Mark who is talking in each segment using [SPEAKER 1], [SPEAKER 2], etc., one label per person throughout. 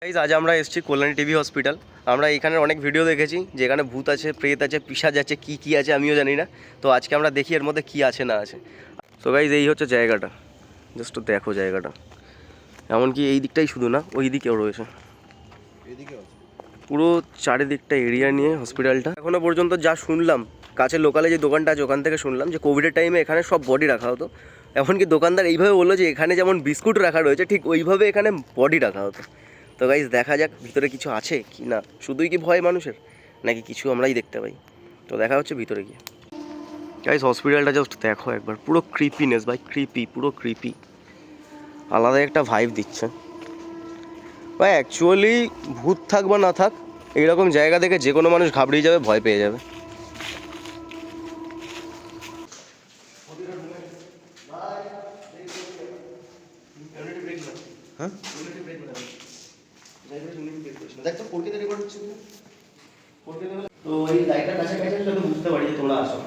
[SPEAKER 1] Guys আজ আমরা এসেছি কল্যাণী টিভি হসপিটাল। আমরা এখানে অনেক ভিডিও দেখেছি যে এখানে ভূত আছে, প্রেত আছে, পিশাচ আছে, কি আছে আমিও জানি না। তো আজকে আমরা দেখি এর মধ্যে কি আছে না আছে। সো গাইস এই হচ্ছে জায়গাটা, জাস্ট দেখো জায়গাটা। এমনকি এই দিকটাই শুধু না, ওই দিকেও রয়েছে, পুরো চারিদিকটা এরিয়া নিয়ে হসপিটালটা। এখনো পর্যন্ত যা শুনলাম, কাছের লোকালে যে দোকানটা আছে ওখান থেকে শুনলাম যে কোভিডের টাইমে এখানে সব বডি রাখা হতো। এমনকি দোকানদার এইভাবে বললো যে এখানে যেমন বিস্কুট রাখা রয়েছে ঠিক ওইভাবে এখানে বডি রাখা হতো। তো গাইস দেখা যাক ভিতরে কিছু আছে কি না, শুধুই কি ভয় মানুষের, নাকি কিছু আমরাই দেখতে পাই। তো দেখা হচ্ছে ভিতরে গিয়ে। গাইস হসপিটালটা জাস্ট দেখো একবার, পুরো ক্রিপিনেস ভাই, পুরো ক্রিপি, আলাদা একটা ভাইব দিচ্ছে ভাই। অ্যাকচুয়ালি ভূত থাক বা না থাক, এইরকম জায়গা দেখে যে কোনো মানুষ ঘাবড়িয়ে যাবে, ভয় পেয়ে যাবে। হ্যাঁ তো এই লাইটটা কাছাকাছি আসলে তো বুঝতে পারি যে তোমরা আসো।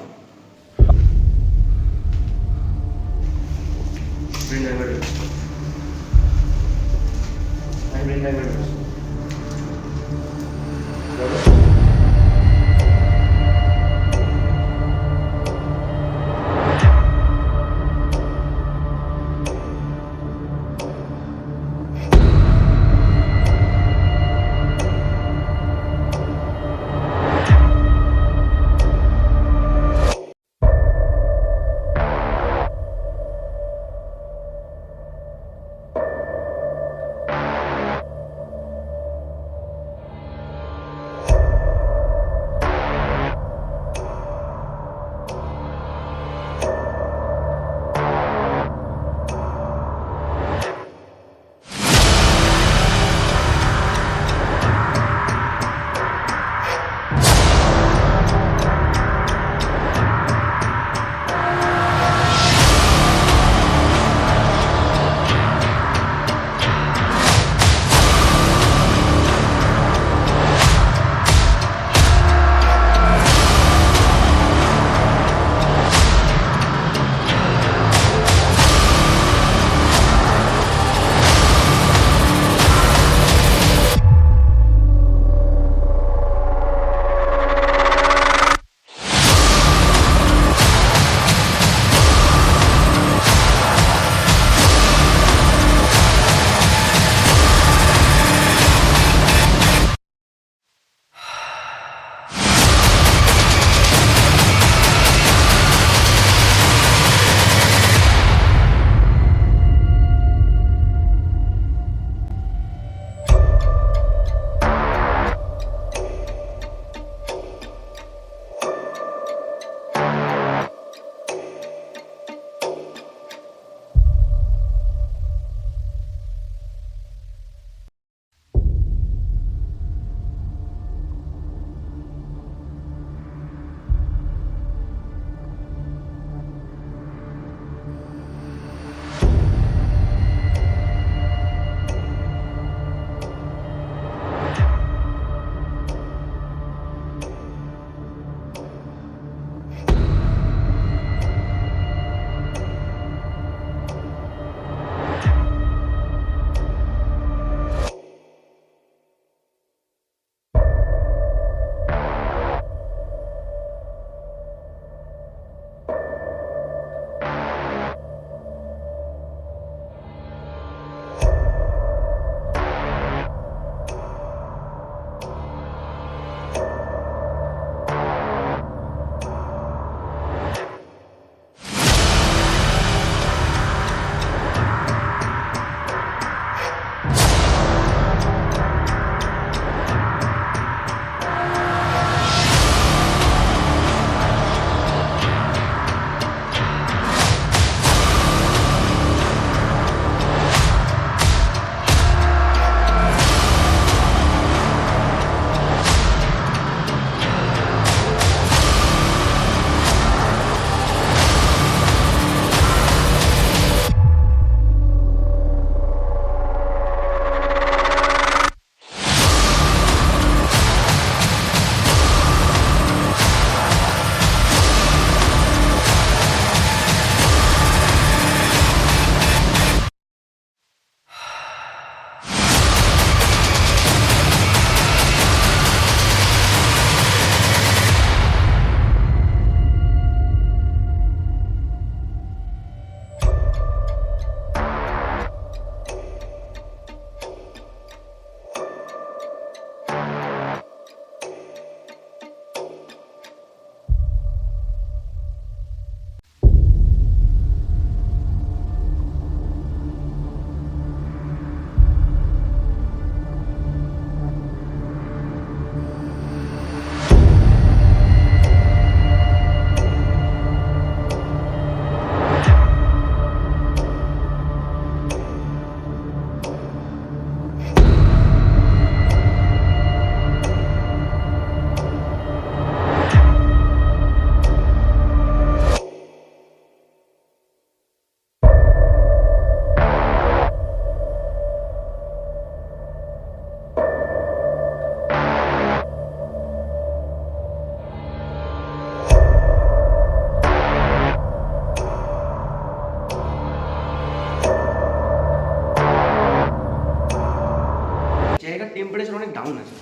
[SPEAKER 1] জায়গার টেম্পারেচার অনেক ডাউন আছে,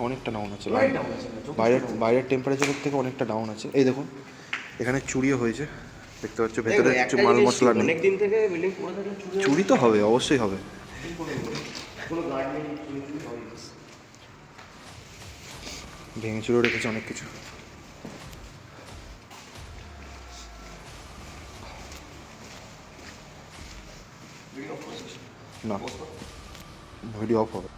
[SPEAKER 2] অনেকটা ডাউন আছে,
[SPEAKER 1] অনেক ডাউন আছে,
[SPEAKER 2] বাইরের টেম্পারেচারের থেকে অনেকটা ডাউন আছে। এই দেখুন এখানে চুরিও হয়েছে, দেখতে পাচ্ছ ভেতরে কিছু মাল মশলা নেই।
[SPEAKER 1] অনেক দিন থেকে বিল্ডিং পড়ে থাকলে
[SPEAKER 2] চুরি তো হবে, অবশ্যই হবে।
[SPEAKER 1] কোনো গার্ড নেই,
[SPEAKER 2] ভেঙে চুরে রেখেছে অনেক কিছু। না, ভিডিও অফ হবে।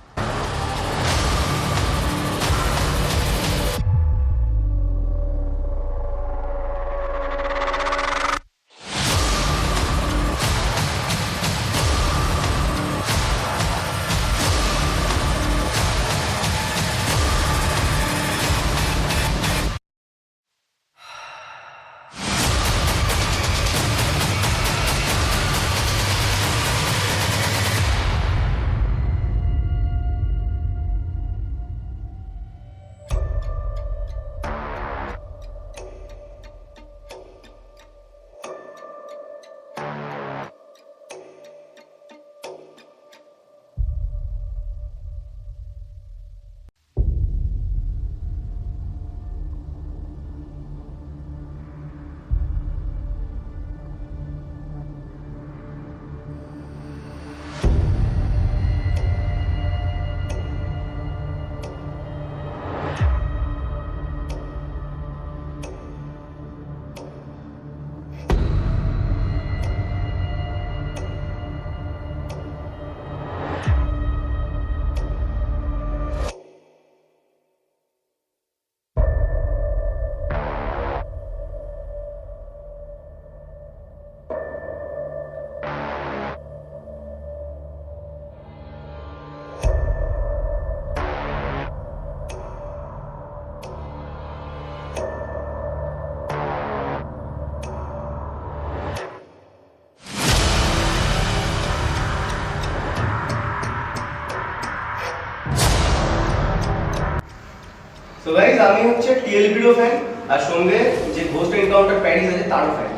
[SPEAKER 1] তো গাইস আমি হচ্ছে টিএলবিরও ফ্যান, আর সঙ্গে যে ঘোস্ট এনকাউন্টার প্যারিস আছে তারও ফ্যান।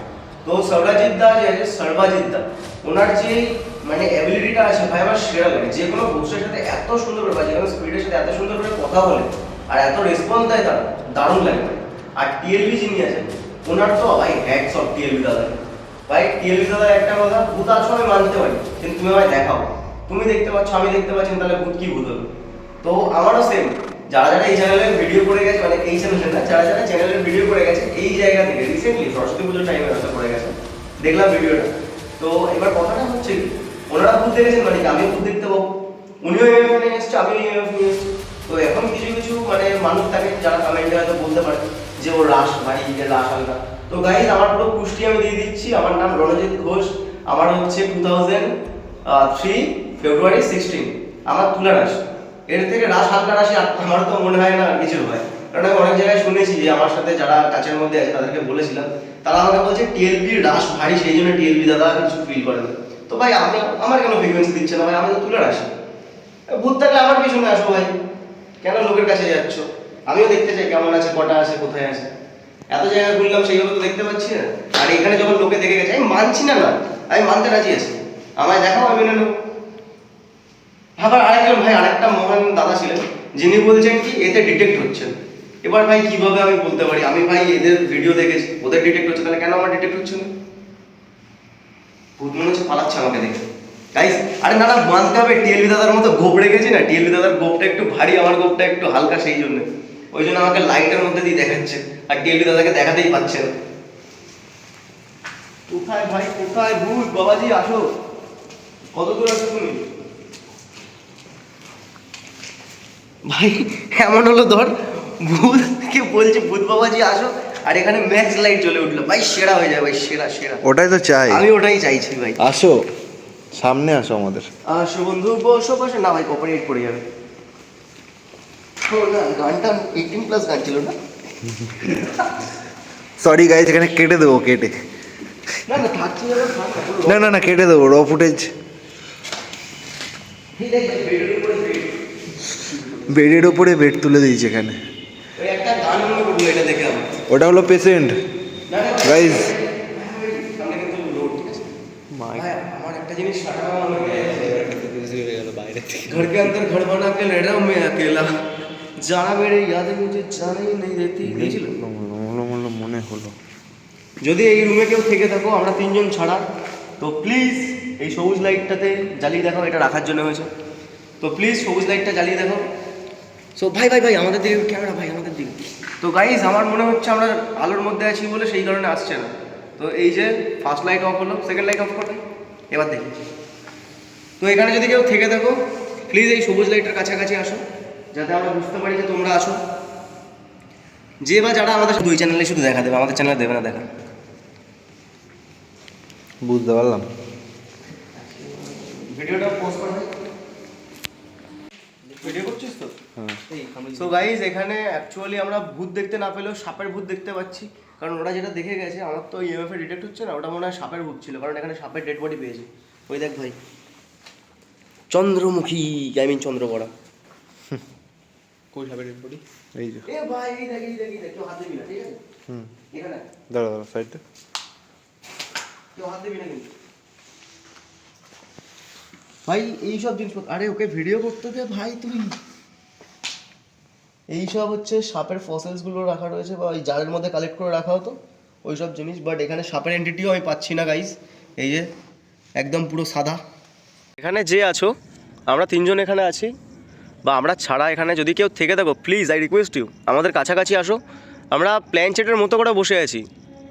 [SPEAKER 1] তো সর্বাজিৎ দা যে আছে, সর্বাজিৎ দা, ওনার যে মানে অ্যাবিলিটিটা আছে ভাই আমার সেরা লাগে। যে কোনো ঘোস্টের সাথে এত সুন্দর করে, যে কোনো স্পিডের সাথে এত সুন্দর করে কথা বলে আর এত রেসপন্স দেয়, তার দারুণ লাগে ভাই। আর টিএলবি যিনি আছেন ওনার তো ভাই হ্যাটস অফ টিএলবি দাদা। ভাই টিএলবি দাদা একটা কথা, ভূত আছো আমি মানতে পারি, কিন্তু তুমি আমায় দেখাও। তুমি দেখতে পাচ্ছ, আমি দেখতে পাচ্ছি, তাহলে ভূত কি ভূত হলো? তো আমারও সেম, যারা যারা এই চ্যানেলের ভিডিও করে গেছে, মানে এই চ্যানেলে না, যারা যারা চ্যানেলের ভিডিও করে গেছে এই জায়গা থেকে রিসেন্টলি সরস্বতী পুজোর টাইমে হয়তো করে গেছে, দেখলাম ভিডিওটা। তো এবার কথাটা হচ্ছে কি, ওনারা ভূত দেখেছেন মানে কি আমিও ভূত দেখতে পাবো, উনিও এমএফ নিয়ে এসছে, আমিও এমএফ নিয়ে এসছি। তো এখন কিছু কিছু মানে মানুষ থাকে যারা কমেন্টে হয়তো বলতে পারে যে ও রাস ভাই, রাস হালকা। তো গাইজ আমার পুরো পুষ্টি আমি দিয়ে দিচ্ছি। আমার নাম রণজিৎ ঘোষ, আমার হচ্ছে 2003 ফেব্রুয়ারি 16 আমার তুলা রাশি। এর থেকে রাস হালকা রাশি আমার তো মনে হয় না কিছু হয়, কারণ আমি অনেক জায়গায় শুনেছি যে আমার সাথে যারা কাছের মধ্যে আছে তাদেরকে বলেছিলাম, তারা আমাকে বলছে টিএলবি রাস ভারী, সেই জন্য টিএলবি দাদা কিছু ফিল করে না। তো ভাই আমি, আমার কেন ফ্রিকোয়েন্সি দিচ্ছে না ভাই? আমি তো তুলে রাশি, ভূত থাকলে আমার পিছনে আসো ভাই, কেন লোকের কাছে যাচ্ছ? আমিও দেখতে চাই কেমন আছে, কটা আছে, কোথায় আছে। এত জায়গায় ঘুরলাম, সেইভাবে তো দেখতে পাচ্ছি না। আর এখানে যখন লোকে দেখে গেছে, আমি মানছি না, না আমি মানতে রাজি আছি, আমায় দেখাও, আমি মেনে নেবো। আবার আরেকজন ভাই, আরেকটা মহান দাদা ছিলেন, যিনি বলছেন কি এতে ডিটেক্ট হচ্ছেন। এবার ভাই কিভাবে আমি বলতে পারি, আমি ভাই এদের ভিডিও দেখেছি, ওদের ডিটেক্ট হচ্ছে, তাহলে কেন আমার ডিটেক্ট হচ্ছে না? ভূত মনে হচ্ছে পালাচ্ছে আমাকে দেখে। গাইস আরে না না, মানতে হবে টিএলবি দাদার মতো গোপ রেখেছি না, টিএলবি দাদার গোপটা একটু ভারী, আমার গোপটা একটু হালকা, সেই জন্য ওই জন্য আমাকে লাইটের মধ্যে দিয়ে দেখাচ্ছে, আর টিএলবি দাদাকে দেখাতেই পাচ্ছে না। কোথায় ভাই, কোথায় ভূত? বাবাজি আসো, কত দূর আছো তুমি? ভাই এমন হলো ধর, ভূত কে বলছে ভূত বাবাজি আসো, আর এখানে ম্যাক্স লাইট জ্বলে উঠলো, ভাই সেরা হয়ে যায় ভাই, সেরা সেরা।
[SPEAKER 2] ওটাই তো চাই,
[SPEAKER 1] আমি ওটাই চাইছি ভাই।
[SPEAKER 2] আসো সামনে আসো আমাদের।
[SPEAKER 1] আসো বন্ধু, বসো বসো। না ভাই কপিরাইট পড়ে যাবে। ও না, গানটা 18+ গান ছিল না?
[SPEAKER 2] সরি গাইজ, এখানে কেটে দেবো, কেটে।
[SPEAKER 1] না না থাকছি না,
[SPEAKER 2] না না না, কেটে দেবো, র ফুটেজ। বেডের ওপরে বেড তুলে দিয়েছে এখানে।
[SPEAKER 1] ওই একটা গান মনে করবো এটা দেখে আমার।
[SPEAKER 2] ওটা হলো পেশেন্ট গাইজ।
[SPEAKER 1] আমার একটা জিনিস घर के अंदर घर बना के रह रहा हूँ मैं अकेला যারা মেরে यादें मुझे जाने ही नहीं देती দিয়েছিল
[SPEAKER 2] মনে হলো
[SPEAKER 1] যদি এই রুমে কেউ থেকে থাকো আমরা তিনজন ছাড়া তো প্লিজ এই সবুজ লাইটটাতে জ্বালিয়ে দেখো, এটা রাখার জন্য হয়েছে। তো প্লিজ সবুজ লাইটটা জ্বালিয়ে দেখো। সো ভাই ভাই ভাই আমাদের দিকে ক্যামেরা, ভাই আমাদের দিকে। তো গাইজ আমার মনে হচ্ছে আমরা আলোর মধ্যে আছি বলে সেই কারণে আসছে না। তো এই যে ফার্স্ট লাইট অফ হলো, সেকেন্ড লাইট অফ করবে, এবার দেখি। তো এখানে যদি কেউ থেকে থাকো প্লিজ এই সবুজ লাইটের কাছাকাছি আসো, যাতে আমরা বুঝতে পারি যে তোমরা আসো। যে বা যারা আমাদের দুই চ্যানেলে শুধু দেখা দেবে, আমাদের চ্যানেলে দেবে না দেখা।
[SPEAKER 2] বুঝতে পারলাম।
[SPEAKER 1] ভিডিওটা পোস্ট করবে, ভিডিও করছিস তো? সো গাইজ এখানে অ্যাকচুয়ালি আমরা ভূত দেখতে না পেলেও সাপের ভূত দেখতে পাচ্ছি, কারণ ওরা যেটা দেখে গেছে, আমার তো ইএমএফ এ ডিটেক্ট হচ্ছে না, ওটা মনে হয় সাপের ভূত ছিল, কারণ এখানে সাপের ডেড বডি পেয়েছে। ওই দেখ ভাই, চন্দ্রমুখী, আই মিন চন্দ্রকড়া।
[SPEAKER 2] কই সাপের ডেড বডি? এই যে।
[SPEAKER 1] এ ভাই এই দেখ, এই দেখ, এই দেখ, কেউ হাত দিবি না, ঠিক আছে? এখানে
[SPEAKER 2] দাঁড়া দাঁড়া সাইডে,
[SPEAKER 1] কেউ হাত দিবি না কিন্তু ভাই। এইসব জিনিসপত্র, আরে ওকে ভিডিও করতে দে ভাই তুই। এইসব হচ্ছে সাপের ফসেলসগুলো রাখা রয়েছে, বা ওই জারের মধ্যে কালেক্ট করে রাখা হতো ওই সব জিনিস। বাট এখানে সাপের এন্টিটিও আমি পাচ্ছি না গাইস। এই যে একদম পুরো সাদা। এখানে যে আছো, আমরা তিনজন এখানে আছি, বা আমরা ছাড়া এখানে যদি কেউ থেকে থাকো প্লিজ আই রিকোয়েস্ট ইউ আমাদের কাছাকাছি আসো। আমরা প্ল্যান চেটের মতো করে বসে আছি,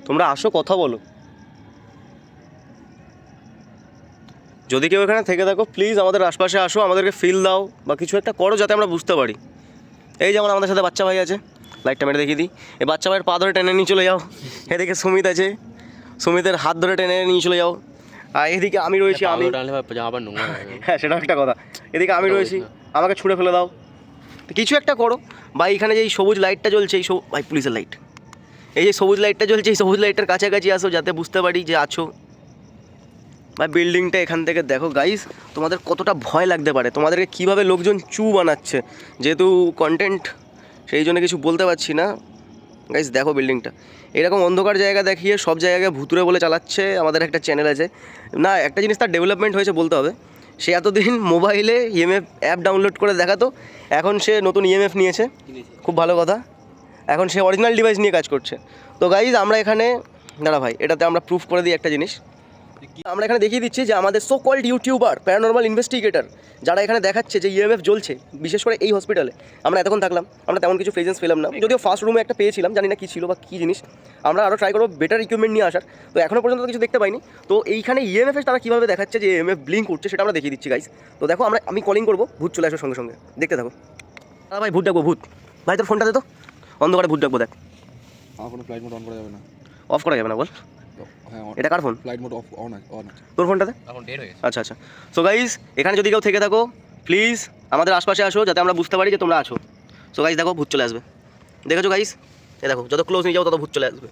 [SPEAKER 1] তোমরা আসো, কথা বলো। যদি কেউ এখানে থেকে থাকো প্লিজ আমাদের আশপাশে আসো, আমাদেরকে ফিল দাও বা কিছু একটা করো যাতে আমরা বুঝতে পারি। এই যেমন আমাদের সাথে বাচ্চা ভাই আছে, লাইটটা মেরে দেখিয়ে দিই। এই বাচ্চা ভাইয়ের পা ধরে টেনে নিয়ে চলে যাও। এদিকে সুমিত আছে, সুমিতের হাত ধরে টেনে নিয়ে চলে যাও। আর এদিকে আমি রয়েছি, আমি হ্যাঁ সেটাও একটা কথা। এদিকে আমি রয়েছি, আমাকে ছুঁড়ে ফেলে দাও, কিছু একটা করো। বা এখানে যে এই সবুজ লাইটটা জ্বলছে, এই ভাই পুলিশের লাইট, এই যে সবুজ লাইটটা জ্বলছে, এই সবুজ লাইটটার কাছাকাছি আসো যাতে বুঝতে পারি যে আছো। ভাই বিল্ডিংটা এখান থেকে দেখো গাইস, তোমাদের কতটা ভয় লাগতে পারে, তোমাদেরকে কীভাবে লোকজন চু বানাচ্ছে। যেহেতু কন্টেন্ট সেই জন্য কিছু বলতে পারছি না গাইস। দেখো বিল্ডিংটা, এরকম অন্ধকার জায়গা দেখিয়ে সব জায়গায় ভুতুরে বলে চালাচ্ছে। আমাদের একটা চ্যানেল আছে না, একটা জিনিস তার ডেভেলপমেন্ট হয়েছে বলতে হবে। সে এতদিন মোবাইলে ইএমএফ অ্যাপ ডাউনলোড করে দেখাতো, এখন সে নতুন ইএমএফ নিয়েছে, খুব ভালো কথা। এখন সে অরিজিনাল ডিভাইস নিয়ে কাজ করছে। তো গাইজ আমরা এখানে, দাঁড়া ভাই এটাতে আমরা প্রুফ করে দিই একটা জিনিস। আমরা এখানে দেখিয়ে দিচ্ছি যে আমাদের so called youtuber, paranormal investigator যারা এখানে দেখাচ্ছে যে ইএমএফ জ্বলছে, বিশেষ করে এই হসপিটালে। আমরা এতক্ষণ থাকলাম, আমরা তেমন কিছু প্রেজেন্স পেলাম না, যদিও ফার্স্ট রুমে একটা পেয়েছিলাম, জানি না কী ছিল বা কী জিনিস। আমরা আরও ট্রাই করবো বেটার ইকুইপমেন্ট নিয়ে আসার। তো এখনও পর্যন্ত কিছু দেখতে পাইনি। তো এইখানে ইএমএফ তারা কীভাবে দেখাচ্ছে যে ইএমএফ ব্লিঙ্ক করছে, সেটা আমরা দেখিয়ে দিচ্ছি গাইস। তো দেখো আমি কলিং করবো, ভূত চলে আসার সঙ্গে সঙ্গে, দেখতে থাকো। ভাই ভূত ডাকবো, ভূত ভাই তোর ফোনটা দে তো, অন্ধকারে ভূত ডাকবো। দেখ
[SPEAKER 2] আমার কোনো ফ্লাইট মোড অন করা যাবে না।
[SPEAKER 1] অফ করা যাবে না বল?
[SPEAKER 2] হ্যাঁ,
[SPEAKER 1] এটা কার phone?
[SPEAKER 2] Flight mode off on আছে।
[SPEAKER 1] তোর ফোনটাতে এখন ডেট হয়ে গেছে। আচ্ছা আচ্ছা। সো গাইস এখানে যদি কেউ থেকে থাকো প্লিজ আমাদের আশপাশে আসো যাতে আমরা বুঝতে পারি যে তোমরা আছো। সো গাইস দেখো ভূত চলে আসবে, দেখেছো গাইস? এ দেখো যত ক্লোজ নিয়ে যাও তত ভূত চলে আসবে।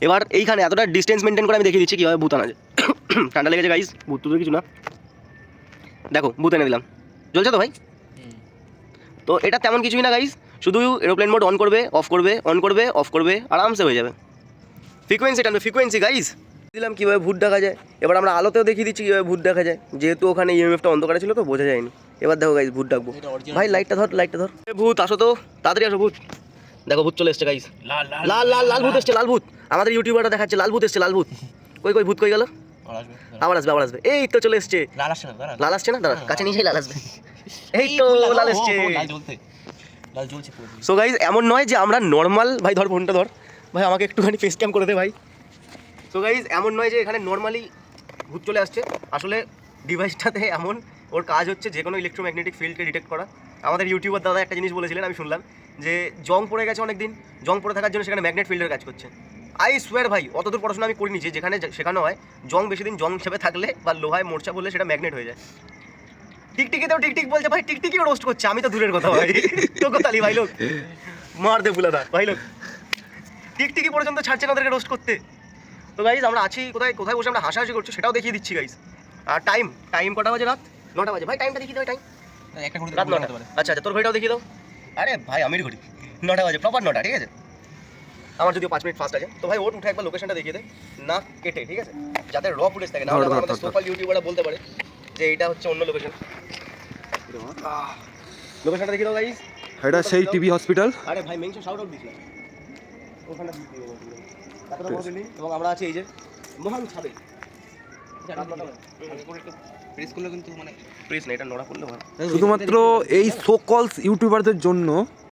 [SPEAKER 1] এবার এইখানে এতটা ডিস্টেন্স মেনটেন করে আমি দেখিয়ে দিচ্ছি কীভাবে ভূত আনা যায়। ঠান্ডা লেগেছে গাইস, ভূত তো কিছু না, দেখো ভূত এনে দিলাম, জ্বলছে তো ভাই? তো এটা তেমন কিছুই না গাইস, শুধু এরোপ্লেন মোড অন করবে, অফ করবে, অন করবে, অফ করবে, আরামসে হয়ে যাবে। ফ্রিকোয়েন্সি টানবে, ফ্রিকোয়েন্সি গাইস দিলাম কীভাবে ভূত দেখা যায়। এবার আমরা আলোতেও দেখিয়ে দিচ্ছি কীভাবে ভূত দেখা যায়, যেহেতু ওখানে ইএমএফটা অন্ধকারে ছিল তো বোঝা যায়নি। এবার দেখো গাইস ভূত ডাকবো। ভাই লাইটটা ধর, লাইটটা ধর। ভূত আসো তো, তাড়াতাড়ি আসো ভূত। দেখো ভূত চলে এসছে গাইস, লাল লাল লাল ভূত এসছে, লাল ভূত। আমাদের ইউটিউবারটা দেখাচ্ছে লাল ভূত এসছে, লাল ভূত। কই কই ভূত কই গেল? আবার আসবে, আবার আসবে। এই তো চলে এসছে। লাল আসছে না, দাঁড়া কাছে নিয়ে লাল আসবে। এই তো লাল এসছে। সো গাইস এমন নয় যে আমরা নর্মাল, ভাই ধর ফোনটা ধর ভাই, আমাকে একটুখানি ফেস ক্যাম করে দে ভাই। সো গাইস এমন নয় যে এখানে নর্মালি ভূত চলে আসছে, আসলে ডিভাইসটাতে এমন ওর কাজ হচ্ছে যে কোনো ইলেকট্রোম্যাগনেটিক ফিল্ডকে ডিটেক্ট করা। আমাদের ইউটিউবার দাদা একটা জিনিস বলেছিলেন, আমি শুনলাম যে জং পড়ে গেছে অনেক দিন, জং পড়ে থাকার জন্য সেখানে ম্যাগনেট ফিল্ডের কাজ করছে। আই সোয়ার ভাই অতদূর পড়াশোনা আমি করিনি যে যেখানে শেখানো হয় জং বেশি দিন জং হিসেবে থাকলে বা লোহায় মোর্চা বললে সেটা ম্যাগনেট হয়ে যায়। টিকটিকিতেও টিকটিক বলছে ভাই, টিকটিকিও রোস্ট করছে, আমি তো দূরের কথা ভাই। তো কোথালি ভাই লোক মার দে বুলাদা ভাই লোক, টিকটিকি পর্যন্ত ছাড়ছে না ওদেরকে রোস্ট করতে। তো গাইজ আমরা আছি কোথায়, কোথায় বসে আমরা হাসাহাসি করছি সেটাও দেখিয়ে দিচ্ছি গাইজ। আর টাইম কটা বাজে? রাত 9টা বাজে। ভাই টাইমটা দেখিয়ে দাও, টাইম রাত 9টা। আচ্ছা আচ্ছা তোর ঘড়িটাও দেখিয়ে দাও। আরে ভাই আমির ঘড়ি 9টা বাজে, প্রপার 9টা, ঠিক আছে? আমার যদিও 5 মিনিট ফাস্ট আছে। তো ভাই ওর উঠে একবার লোকেশনটা দেখিয়ে দে, না কেটে, ঠিক আছে? যাতে র ফুটেজ থাকে, না আমাদের সোশ্যাল ইউটিউবাররা বলতে পারে যে এটা হচ্ছে অন্য লোকেশন। লোকেশনটা দেখি দাও গাইস।
[SPEAKER 2] এটা সেই টিবি হসপিটাল।
[SPEAKER 1] আরে ভাই মেনশন শাউট আউট দিছি ওখানে দিতে হবে তারপরে বড় বিল্ডিং এবং আমরা আছি এই যে মহান ছাদে প্রেস করলে কিন্তু মানে প্রেস না এটা নড়া করলে হয়
[SPEAKER 2] শুধুমাত্র এই সো কলস ইউটিউবারদের জন্য